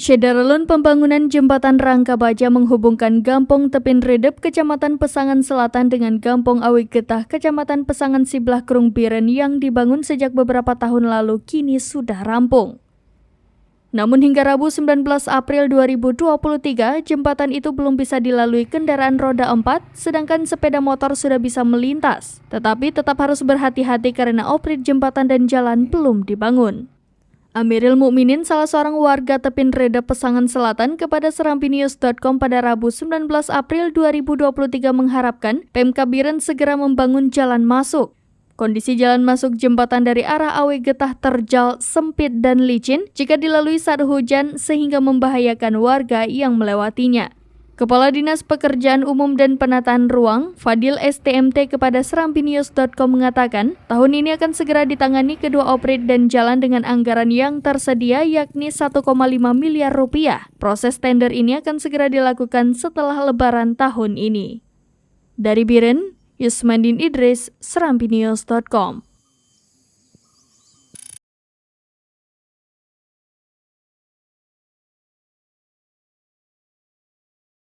Syederalun pembangunan jembatan Rangka Baja menghubungkan Gampong Tepin Redep, Kecamatan Pesangan Selatan dengan Gampong Awi Getah, Kecamatan Pesangan Siblah Krung Biren yang dibangun sejak beberapa tahun lalu kini sudah rampung. Namun hingga Rabu 19 April 2023, jembatan itu belum bisa dilalui kendaraan roda 4, sedangkan sepeda motor sudah bisa melintas. Tetapi tetap harus berhati-hati karena operasi jembatan dan jalan belum dibangun. Amiril Mukminin, salah seorang warga Tepin Redep Pesangan Selatan, kepada serampinius.com pada Rabu 19 April 2023 mengharapkan Pemkab Biren segera membangun jalan masuk. Kondisi jalan masuk jembatan dari arah Awi Getah terjal, sempit dan licin jika dilalui saat hujan sehingga membahayakan warga yang melewatinya. Kepala Dinas Pekerjaan Umum dan Penataan Ruang, Fadil STMT, kepada serampinius.com mengatakan, tahun ini akan segera ditangani kedua operasi dan jalan dengan anggaran yang tersedia yakni 1,5 miliar rupiah. Proses tender ini akan segera dilakukan setelah Lebaran tahun ini. Dari Biren, Yusmandin Idris, serampinius.com.